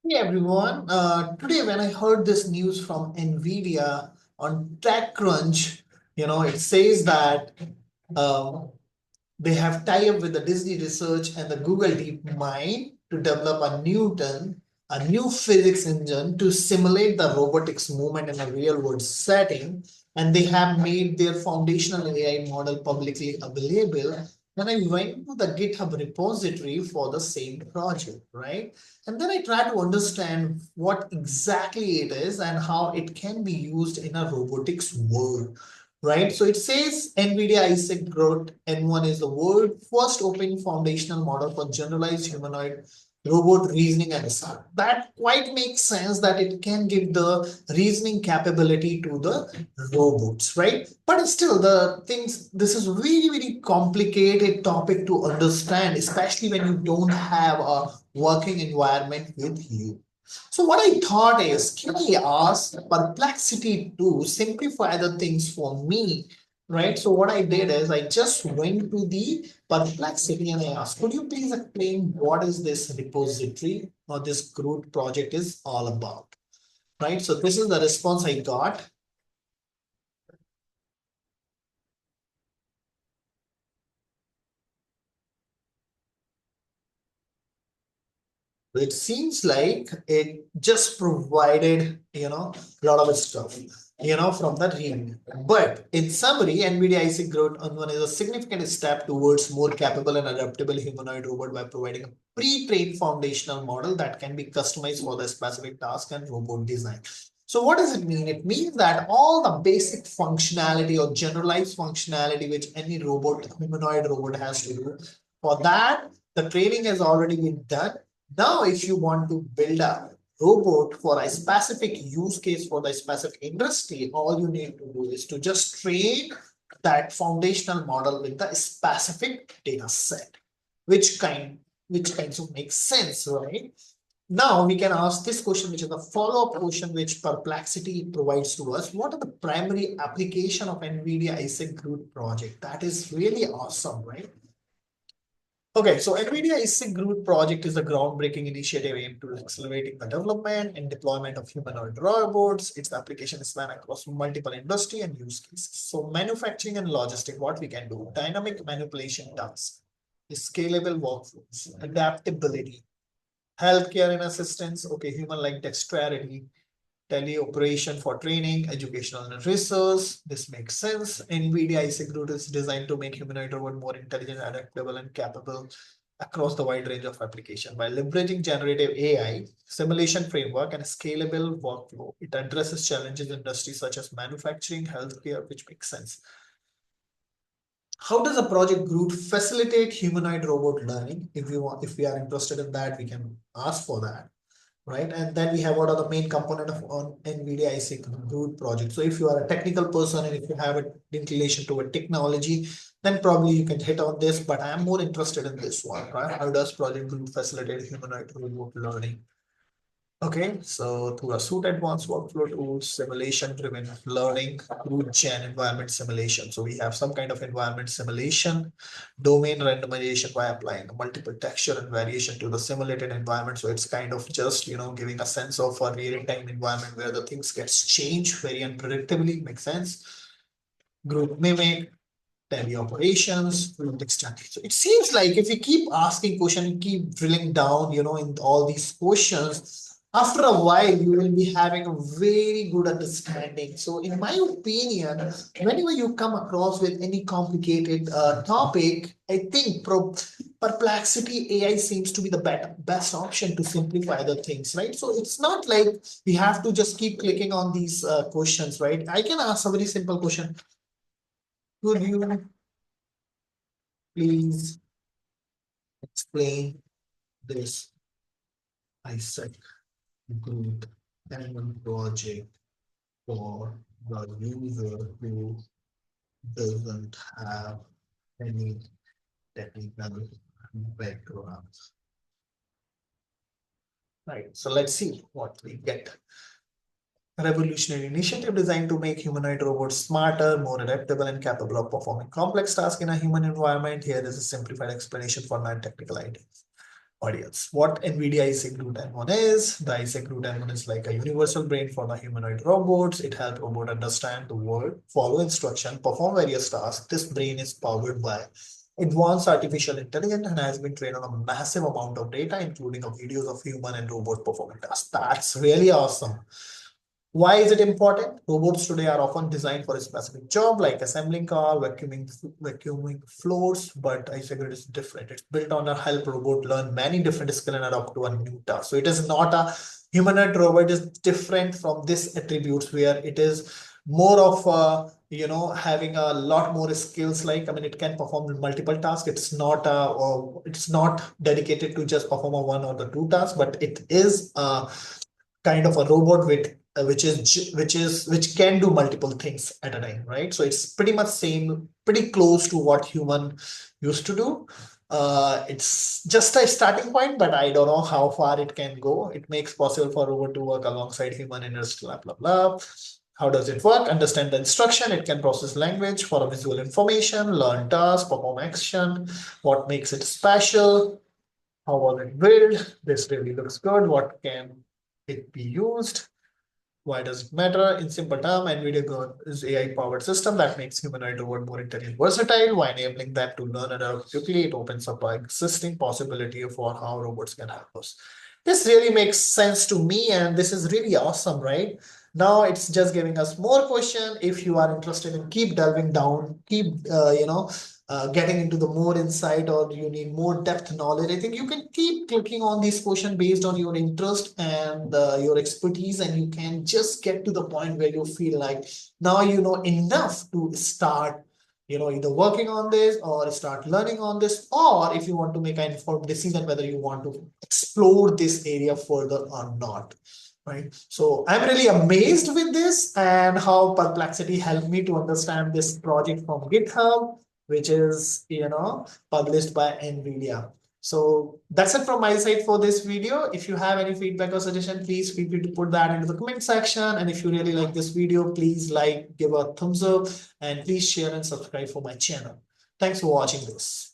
Hey everyone, today when I heard this news from NVIDIA on TechCrunch, it says that um, they have tie up with the Disney Research and the Google DeepMind to develop a new physics engine to simulate the robotics movement in a real world setting. And they have made their foundational AI model publicly available. Then I went to the GitHub repository for the same project, right? And then I try to understand what exactly it is and how it can be used in a robotics world, right? So it says NVIDIA Isaac Groot N1 is the world's first open foundational model for generalized humanoid robot reasoning and design. That quite makes sense that it can give the reasoning capability to the robots, right? But still, the things, this is very, very complicated topic to understand, especially when you don't have a working environment with you. So what I thought is, can I ask Perplexity to simplify the things for me, right? So what I did is I just went to the Perplexity and I asked, could you please explain what is this repository or this Groot project is all about, right? So this is the response I got. It seems like it just provided, a lot of stuff, from that reading. But in summary, NVIDIA Isaac Groot N1 is a significant step towards more capable and adaptable humanoid robot by providing a pre-trained foundational model that can be customized for the specific task and robot design. So what does it mean? It means that all the basic functionality or generalized functionality which any robot, humanoid robot has to do, for that, the training has already been done. Now, if you want to build a robot for a specific use case for the specific industry, all you need to do is to just train that foundational model with the specific data set, which kinds of makes sense, right? Now we can ask this question, which is the follow-up question which Perplexity provides to us. What are the primary application of NVIDIA Isaac Groot project? That is really awesome, right? Okay, so NVIDIA Isaac Groot project is a groundbreaking initiative aimed to accelerating the development and deployment of humanoid robots. Its application span across multiple industry and use cases. So manufacturing and logistics, what we can do, dynamic manipulation tasks, scalable workflows, adaptability, healthcare and assistance, okay, human-like dexterity, teleoperation for training, educational and research. This makes sense. NVIDIA Isaac Groot is designed to make humanoid robot more intelligent, adaptable, and capable across the wide range of application. By leveraging generative AI, simulation framework, and scalable workflow, it addresses challenges in industries such as manufacturing, healthcare, which makes sense. How does a project Groot facilitate humanoid robot learning? If we are interested in that, we can ask for that, right? And then we have what are the main component of on NVIDIA Isaac Groot project. So if you are a technical person and if you have an inclination toward technology, then probably you can hit on this. But I'm more interested in this one, right? How does Project Groot facilitate humanoid robot learning? Okay, so through a suite advanced workflow tools, simulation-driven learning, root gen environment simulation. So we have some kind of environment simulation, domain randomization by applying multiple texture and variation to the simulated environment. So it's kind of just, giving a sense of a real-time environment where the things gets changed very unpredictably. Makes sense. Group mimic, tally operations, robotic strategy. So it seems like if we keep asking questions, keep drilling down, in all these questions, after a while you will be having a very good understanding. So in my opinion, whenever you come across with any complicated topic, I think Perplexity AI seems to be the best option to simplify the things, right? So it's not like we have to just keep clicking on these questions, right? I can ask a very simple question. Could you please explain this Isaac Groot N1 project for the user who doesn't have any technical background? Right. So let's see what we get. A revolutionary initiative designed to make humanoid robots smarter, more adaptable, and capable of performing complex tasks in a human environment. Here is a simplified explanation for non-technical ideas. audience. What NVIDIA Isaac Groot N1 is? The Isaac Groot N1 is like a universal brain for the humanoid robots. It helps robot understand the world, follow instruction, perform various tasks. This brain is powered by advanced artificial intelligence and has been trained on a massive amount of data, including videos of human and robot performing tasks. That's really awesome. Why is it important? Robots today are often designed for a specific job like assembling car, vacuuming floors, but iSecret is different. It's built on a help robot learn many different skills and adapt to a new task. So it is not a humanoid robot, it is different from this attributes where it is more of having a lot more skills. Like, I mean, it can perform multiple tasks. It's not dedicated to just perform a one or the two tasks, but it is a kind of a robot with which can do multiple things at a time, right? So it's pretty much same, pretty close to what human used to do. It's just a starting point, but I don't know how far it can go. It makes possible for robot to work alongside human in a blah blah blah. How does it work? Understand the instruction. It can process language for a visual information, learn tasks, perform action. What makes it special? How was it built? This really looks good. What can it be used? Why does it matter? In simple term, NVIDIA Go is AI-powered system that makes humanoid robot more intelligent, versatile. While enabling them to learn and adapt quickly, it opens up an existing possibility for how robots can help us. This really makes sense to me, and this is really awesome, right? Now it's just giving us more question. If you are interested in keep delving down, keep getting into the more insight, or you need more depth knowledge, I think you can keep clicking on these questions based on your interest and your expertise, and you can just get to the point where you feel like now you know enough to start either working on this or start learning on this, or if you want to make an informed decision whether you want to explore this area further or not. Right. So I'm really amazed with this and how Perplexity helped me to understand this project from GitHub, which is, published by NVIDIA. So that's it from my side for this video. If you have any feedback or suggestion, please feel free to put that into the comment section. And if you really like this video, please give a thumbs up, and please share and subscribe for my channel. Thanks for watching this.